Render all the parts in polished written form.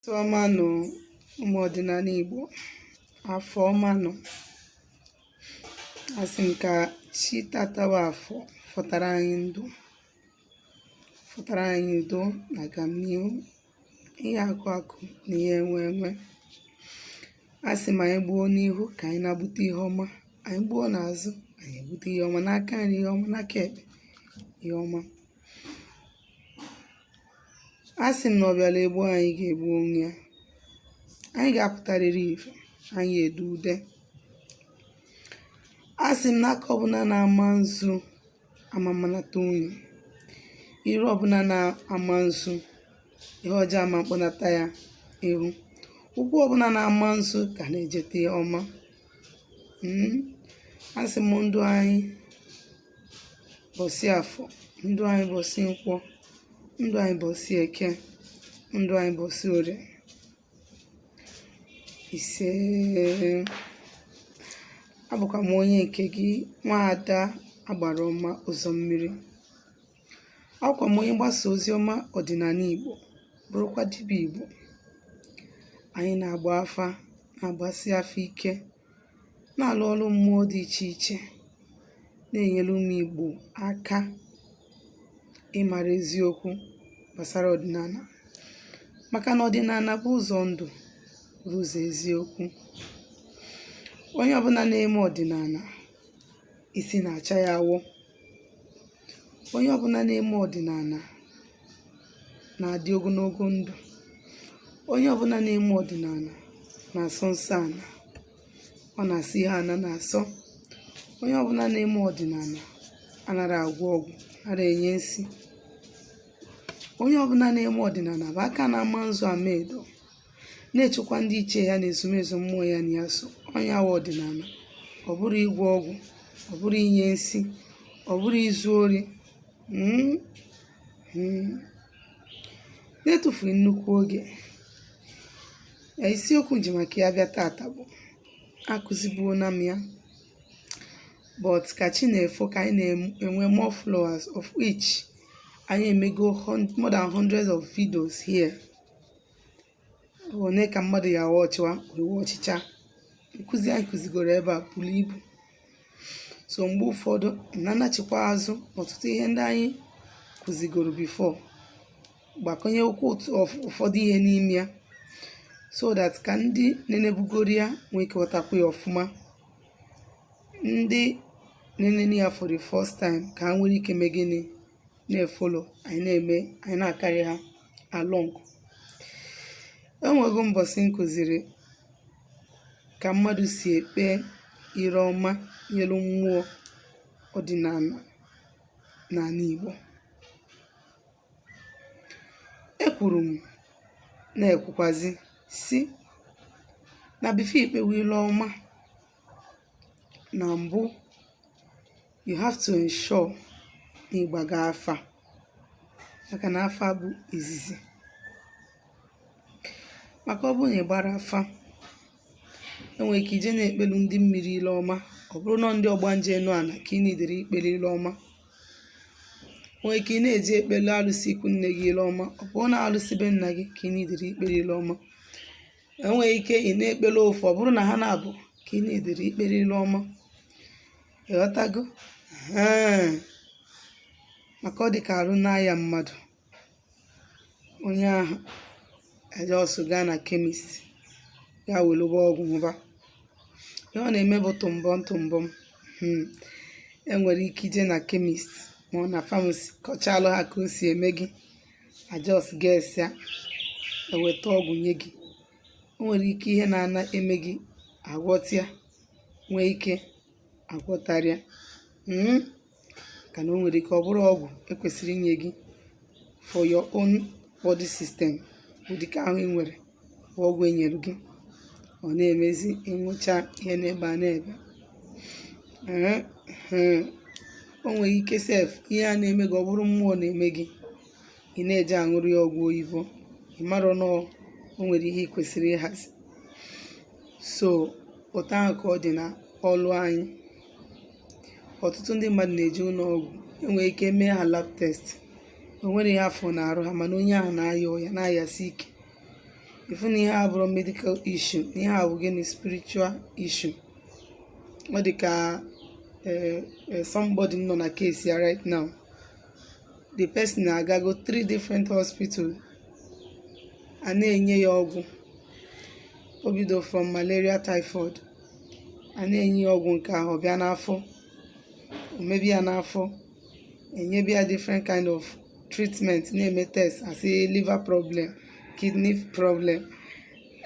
Tụọmanụ ụmụ ọdịnala Igbo, afọ ọma nọ. Asị m ka chi tatawa afọ fọtara anyị ndụ, fọtara anyị udo na agamnihu, ihe akụ na ihe enwe. Asị m anyị gbuo n'ihu ka anyị na-abute ihe ọma, anyị gbuo n'azụ anyị ebute ihe ọma, n'aka nri ihe ọma, n'aka ekpe ihe ọma. Asị m na ọ bịala egbu anyị ga-egbu onwe ya. Anyị ga-apụtarịrị ife, anyị edu ude. Asị m n'aka ọbụla na-ama nzu amammanata unyi, iru ọbụla na-ama nzu ihe ọjọọ ama mkpọnata ya ihu, ụkwụ ọbụla na-ama nzu ka na-ejete ihe ọma. Asị m ndụ anyị bọsị afọ, ndụ anyị bọsị nkwọ, ndụ anyị bọsị eke, ndụ anyị bọsị orie. Ise. Abụkwa m onye nke gị, nwaada agbara ọma ụzọ mmiri. Akwụkwa m onye mgbasa ozi ọma ọdịnala Igbo, bụrụkwa dibịa Igbo. Anyị na-agba afa, na-agbasi afa ike, na-alụ ọrụ mmụọ dị iche iche, na-enyere ụmụ Igbo aka ịmara eziokwu gbasara ọdịnala, maka na ọdịnala bụ ụzọ ndụ, bụ ụzọ eziokwu. Onye ọbụla na-eme ọdịnala, isi na-acha ya awọ. Onye ọbụla na-eme ọdịnala na-adị ogologo ndụ. Onye ọbụla na-eme ọdịnala na-asọ nsọ ana, ọ na-asị ihe ana na-asọ. Onye ọbụla na-eme ọdịnala anaghị agwọ ọgwụ, anaghị enye nsi. Onye ọbụla na-eme ọdịnala bụ aka na-ama nzu ama edo, na-echekwa ndị iche ya na ezumezu mmụọ ya na ya so. Onye awa ọdịnala, ọ bụrụ ịgwọ ọgwụ, ọ bụrụ inye nsi, ọ bụrụ izu ori. Na-etufughị nnukwu oge, isiokwu ji maka ya bịa tata bụ akụzibuo na m ya, but ka chi na-efo ka anyị na-enwe more followers, of which anyị emego more than hundreds of videos here. One ka mmadụ ya ọchịwa owe ọchịcha. Nkụzi anyị kụzigoro ebe a pụrụ ibu. So mgbe ụfọdụ na-anachikwa azụ ọtụtụ ihe ndị anyị kụzigoro before, gbakonye okwu ụfọdụ ihe n'ime ya, so that ka ndị na-enebugoro ya nwee ike ghọtakwa ya ọfụma. Ndị na-enene ya for the first time ka ha nwere ike mee gịnị, na-efolo anyị na-eme, anyị na-akarị ha along. Enwego mbọsị nkụziri ka mmadụ si ekpe ire ọma nyelu mmụọ ọdịnala n'ala Igbo. Ekwuru m na-ekwukwazi si na bifo ikpewe ire ọma, na mbụ you have to ensure na ịgbaga afa, maka na afa bụ izizi. Maka ọ bụrụ na ị gbara afa, enwere ike ije na-ekpelu ndị mmiri ile ọma, ọ bụrụ na ndị ọgbanje enu ana ka ị na-edere ikpere ile ọma. Nwere ike ị na-eji ekpelu alụsị ikwu nne gị ile ọma, ọ bụrụ na alụsị be nna gị ka ị na-edere ikpere ile ọma. Enwere ike ị na-ekpelu ofu, ọ bụrụ na ha na-abụ ka ị na-edere ikpere ile ọma. Ịghọtago? Maka ọ dị ka arụ n'ahịa mmadụ, onye ahụ ajọsụ gaa na kemist ya weluba ọgwụ nwụba. Ihe ọ na-eme bụ tụmbọm. Enwere ike ije na kemist ma ọ na famasi kọchalụ ha ka o si eme gị, ajọs gas ya eweta ọgwụ nye gị. O nwere ike ihe na-ana eme gị agwọtịa, nwee ike agwọtarịa. Ka na o nwere ike ọ bụrụ ọgwụ ekwesịrị inye gị for your own body system, ụdịka ahụ ị nwere bụ ọgwụ enyere gị, ọ na-emezi ịnwụcha ihe n'ebe a na-ebe. O nwere ike sef ihe a na-eme gị, ọ bụrụ mmụọ na-eme gị, ị na-eje aṅụrụ ya ọgwụ oyibo, ị marọ na o nwere ihe ị kwesịrị ịhazi. So ụtọ ahụ ka ọ dị na ọlụ anyị. Ọtụtụ ndị mmadụ na-eje ụlọ ọgwụ, enwere ike mee ha lab test, o nwere ihe afọ na-arụ ha, mana onye ahụ na-aya ọya, na-ayasi ike. If you have a medical issue, you have a spiritual issue. What somebody on a case here right now. The person go 3 different hospitals and enye ya ọgwụ. Obido from malaria, typhoid. And enye ya ọgwụ nke ahụ bịa n'afọ. Maybe an afọ. Enye bịa different kind of treatment, name test, as a liver problem, kidney problem.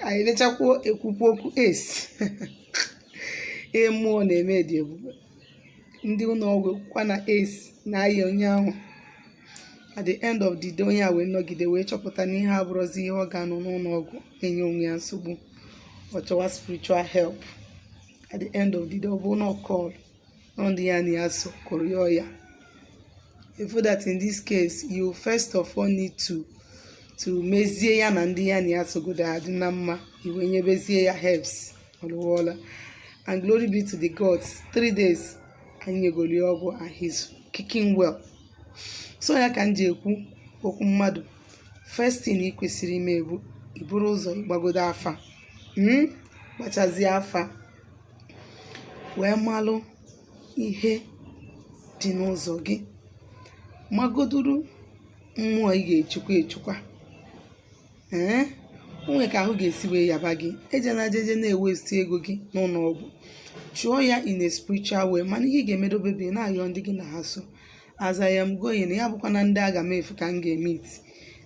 I lechakwo ekwukwu okwu ace. Mmuo na-eme dị ebube. Ndị ụlọ ọgwụ kwa na ace na-ayị onye ahụ. At the end of the day, onye a wee nọgide wee chọpụta na ihe abụrụzi ihe ọ ga-anọ n'ụlọ ọgwụ enye onwe ya nsogbu. Ọ chọwa spiritual help. At the end of the day, ọ bụ na call on the ya na so kọrọ ya. You feel that in this case, you first of all need to mezie ya na ndị ya na so good adị na mma. Iwe nyebezie ya helps ọlụwọla. And glory be to the gods. 3 days anyị goli ọgwụ and he's kicking well. So ya ka nje ekwu okwu mmadụ. First thing ị kwesịrị ime bụ iburu ụzọ ịgbagodo afa. Gbachazie afa. Wee malụ ihe dị n'ụzọ gị. Magoduru mmụọ ị ga-echukwa. Onwe ka ahụ ga-esi wee yaba gị. Ejena jeje na-ewesti ego gị n'ụlọ ọgwụ. Chụọ ya in a spiritual way. Mana ihe ga-emedo bebe na-ayọ ndị gị na ha so. As I am going, ya bụkwa na ndị aga m efu ka m ga-meet.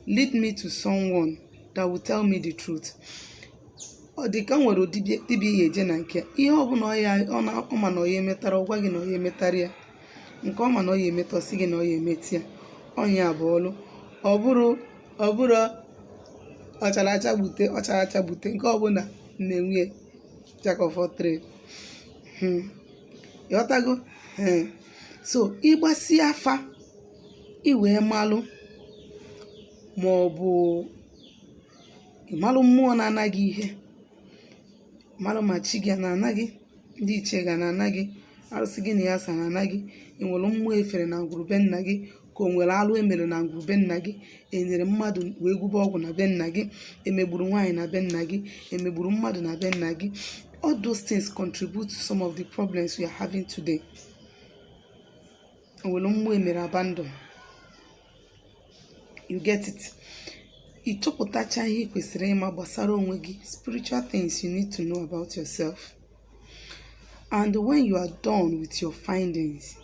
Lead me to someone that will tell me the truth. Ọ dị ka nwere dibịa ihe eje na nke. Ihe ọbụla ọ ma na ọ ya emetara, ọ gwa gị na ọ ya emetara ya. Nke ọ ma na ọ ya emetọsị gị na ọ ya emeti ya. Onye abụọlụ. Ọ bụrụ ọcharacha gbute nke ọbụla na-enwe jack of all trades. Ịghọtago? So ịgbasi afa iwee malụ ma ọ bụ ịmalụ mmụọ na-anaghị ihe, malụ ma chi gị na-anaghị, ndị ichie ga na-anaghị, arụsị gị na ya sa na-anaghị, enwere mmụọ efere na ngwurube nna gị, ka o nwere alụ emere na ngwurube nna gị, enyere mmadụ wee gwube ọgwụ na be nna gị, emegburu nwaanyị na be nna gị, emegburu mmadụ na be nna gị. All those things contribute to some of the problems we are having today. Enwere mmụọ emere abandon. You get it? Ịchọpụtacha ihe kwesịrị ịma gbasara onwe gị, spiritual things you need to know about yourself. And when you are done with your findings,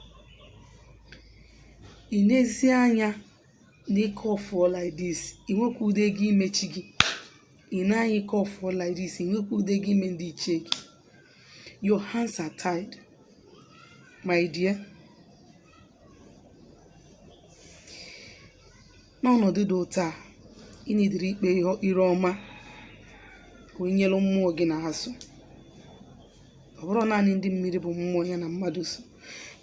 inezi anya n'ike ọfụọ like this, inwekwa ude gị imechi gị. Ina ike ọfụọ like this, inwekwa ude gị ime ndị ichie gị. Your hands are tied, my dear. N'ọnọdụ dị otu a, ị nidiri ikpe ire ọma ka o nyelu mmụọ gị na ha so. Ọ bụrụ naanị ndị mmiri bụ mmụọ ya na mmadụ so.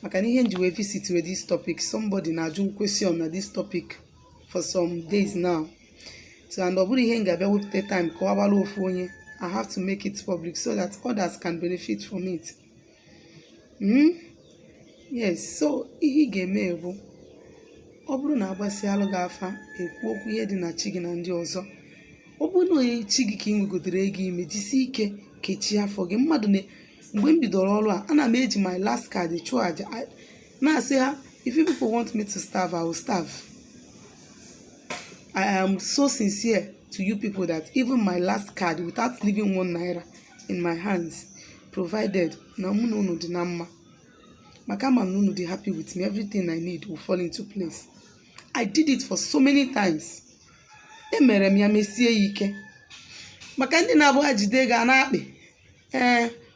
Maka na ihe nji wee visit with this topic, somebody na-ajụ question na this topic for some days now. So and ọ bụrụ ihe m ga-abịa wepụta time ka ọ gbara ofu onye, I have to make it public so that others can benefit from it. Yes, so ihe ị ga-eme bụ ọ bụrụ na agbasịalụ gị afa, ekwu okwu ihe dị na chi gị na ndị ọzọ. Ọ bụrụ na onye chi gị ka ị nwegodere ego ime, jisi ike kechie afọ gị. Mmadụ mgbe m bidoro ọrụ a, ana m eji my last card chụọ aja na-asị ha, if you people want me to starve, I will starve. I am so sincere to you people that even my last card, without leaving 1 naira in my hands, provided na mụ na unu dị na mma. Maka ama m na unu dị happy with me, everything I need will fall into place. I did it for so many times. Emere m ya mesie ya ike. Maka ndị na-abụghị jide ga na-akpị.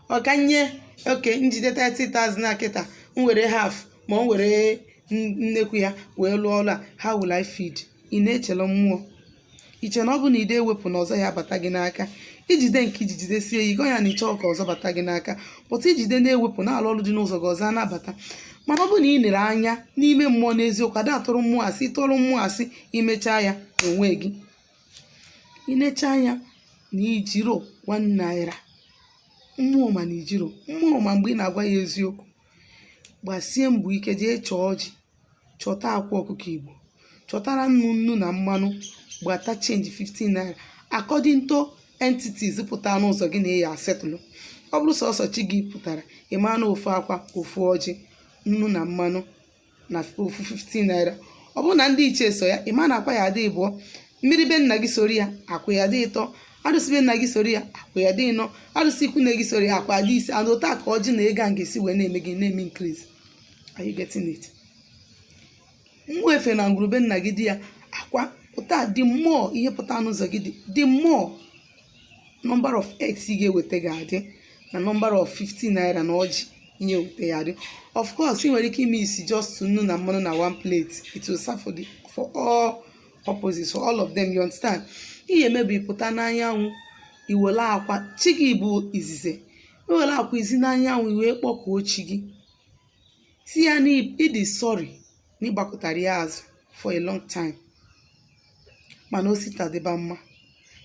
Ọkanye, okay, njide 30,000 na kịta, m were half, ma m were nnekwu ya wee lụọ ọrụ a, how will I feed? Ị na-echela mmụọ. Iche na ọ bụ na ide ewepụ na ọzọ ya bata gị n'aka. Ijide nke ijide sie ya, ịgọ ya na ịchọ ka ọzọ bata gị n'aka. Pụta ijide na-ewepụ na-alụ ọrụ dị n'ụzọ gị ọzọ anabata. Mana ọ bụ na ị lere anya n'ime mmụọ n'eziokwu, ada atụrụ mmụọ asị, tụrụ mmụọ asị, imechaa ya onwe gị. Inecha anya na ijiro 1 naira. Mmụọ ma na ijiro. Mmụọ ma mgbe ị na-agwa ya eziokwu. Gbasie mbọ ike jee chọọ ọjị. Chọta akwa ọkụkọ Igbo. Chọtara nnu na mmanụ. Gbata change 15 naira. according to entities pụtara n'ụzọ gị na-eyi asetụlụ. Ọ bụrụ sọsọ chi gị pụtara ịma na ofu akwa, ofu ọjị, nnu na mmanụ na ofu 15 naira. Ọ bụrụ na ndị ichie so ya ịma na akwa ya adị ịbụọ, mmiri be nna gị soro ya akwa ya dị ịtọ, arụsị be nna gị soro ya akwa ya dị ịnọ, arụsị ikwu na gị soro ya akwa dị ise. And otu a ka ọjị na ego a ga-esi wee na-eme gị na-eme increase. Are you getting it? Mmụọ efe na ngwurube nna gị dị ya akwa ụta dị mmụọ ihe pụta n'ụzọ gị dị mmụọ number of eggs ị ga-eweta ga-adị na number of 15 naira na ọjị ihe weta ya adị. Of course ị nwere ike ime isi just nnu na mmanụ na one plate. It will serve for all purposes, for all of them, you understand? Ihe emebi pụta n'anyanwụ iwele akwa chi gị bụ izize, iwele akwa izi n'anyanwụ iwee kpọkuo chi gị si ya na ịdị sorry na ịgbakọtara ya azụ for a long time, mana o sita dịba mma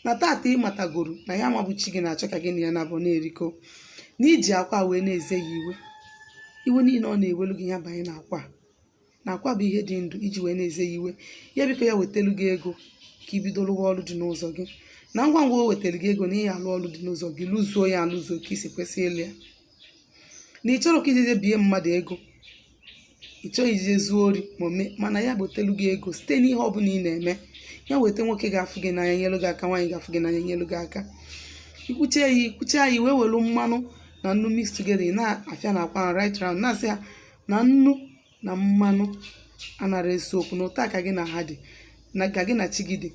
na tata ịmatagoro na ya mabụ chi gị na-achọ ka gị na ya na-abụ na-erikọ na iji akwa wee na-eze ya iwe niile ọ na-ewelu gị ya banye na akwa bụ ihe dị ndụ iji wee na-eze ya iwe. Ya biko ya wetelu gị ego ka ibido lụwa ọrụ dị n'ụzọ gị, na ngwa ngwa o wetara gị ego na ihe alụ ọrụ dị n'ụzọ gị lụzuo ya alụzuo ka isi kwesị ịlụ ya. Na ị chọrọ ka ijije bie mmadụ ego, ị chọghị ijije zuo ori mana ya wetelu gị ego site n'ihe ọ bụla ị na-eme. Ya weta nwoke ga-afụ gị n'anya nyelu gị aka, nwaanyị ga-afụ gị n'anya nyelu gị aka. Ikwuche ya wee welu mmanụ na nnu mix together, ị na-afịa na akwa right round na-asị ya na nnu na mmanụ anara eziokwu na ụta ka gị na ha dị na ka gị na chi gị dị.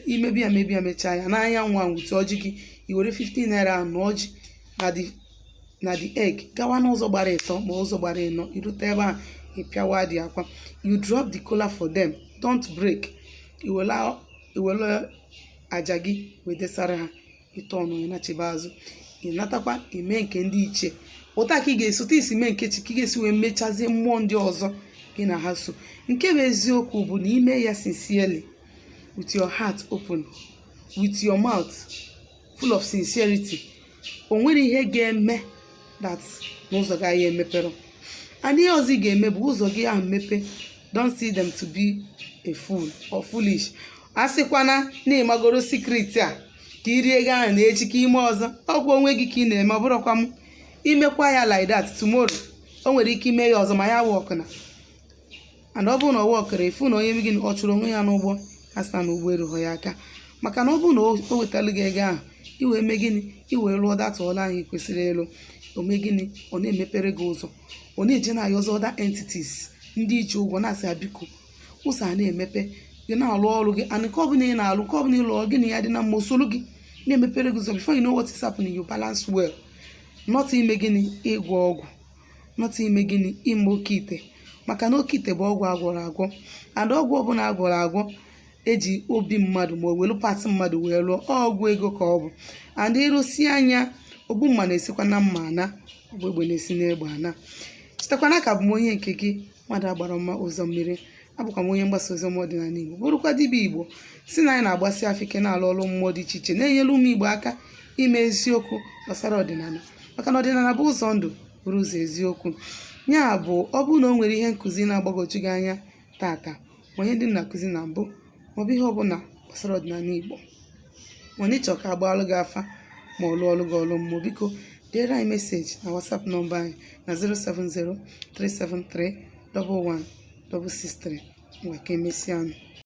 Imebi ya mechaa ya n'anya nwa wute ọjị gị, i were 15 naira na ọjị na the egg gawa n'ụzọ gbara ịtọ ma ụzọ gbara ịnọ. Irute ebe a ịpịawa dị akwa, you drop the cola for them, don't break. Iwele aja gị wee desara ha ịtọ ọnụ na chiba azụ. Ị natakwa ime nke ndị ichie ụta ka ị ga-esote isi mee nke chi ka ị ga-esi wee mechazie mmụọ ndị ọzọ gị na ha so. Nke bụ eziokwu bụ na ime ya sincerely, with your heart open, with your mouth full of sincerity, o nwere ihe ga-eme that n'ụzọ gị ahụ emepere. And ihe ọzọ ị ga-eme bụ ụzọ gị ahụ mepe, don't see them to be a fool or foolish. A sịkwana na ịmagoro secret a ka ị rie ego ahụ na echi ka ime ọzọ ọgwụ onwe gị ka ị na-eme. Ọ bụrụkwa m imekwa ya like that tomorrow o nwere ike ime ya ọzọ ma ya wọkna. And ọ bụrụ na ọ wọkara efu na onye gị ọ chụrụ onwe ya n'ụgbọ asị na ụgbọ erughị ya aka. Maka na ọ bụrụ na o wetara gị ego ahụ iwee mee gịnị, iwee lụọ data ọla ahụ kwesịrị ịlụ, o mee gịnị, ọ na-emepere gị ụzọ, ọ na-eje na ayọzọ other entities ndị iji ụgwọ na-asị ya biko ụzọ a na-emepe gị na-alụ ọrụ gị. And nke ọbụla ị na-alụ, nke ọbụla ịlụ gị na ya dị na mma osolu gị na-emepere gị ụzọ. Before you know what is happening, you balance well. Not ime gịnị ịgwọ ọgwụ, not ime gịnị ime oke ite, maka na oke ite bụ ọgwụ agwọrọ agwọ. And ọgwụ ọbụla agwọrọ agwọ eji obi mmadụ ma o welu pati mmadụ wee lụọ ọgwụ ego ka ọ bụ. And ịrụsi anya ogbu mma na-esikwa na mma ana, ọgwụ egbe na-esi n'egbe ana. Chetakwana ka bụ m onye nke gị mmadụ agbara mma ụzọ mmiri. Abụkwa m onye mgbasa ozi ọdịnala Igbo, bụrụkwa dibịa Igbo si na anyị na-agbasi afọ ike na-alụ ọrụ mmụọ dị iche iche na-enyere ụmụ Igbo aka ime eziokwu gbasara ọdịnala, maka na ọdịnala bụ ụzọ ndụ bụrụ ụzọ eziokwu. Ya bụ ọ bụrụ na o nwere ihe nkụzi na-agbagwoju gị anya tata, ma ihe ndị na-akụzi na mbụ maọbụ ihe ọbụla gbasara ọdịnala Igbo, mana ịchọ ka agbalụ gị afa ma ọ lụọ ọrụ gị ọrụ mmụọ, biko deere anyị meseji na WhatsApp nọmba anyị na 07037311663. Ngwa ka emesịa anụ.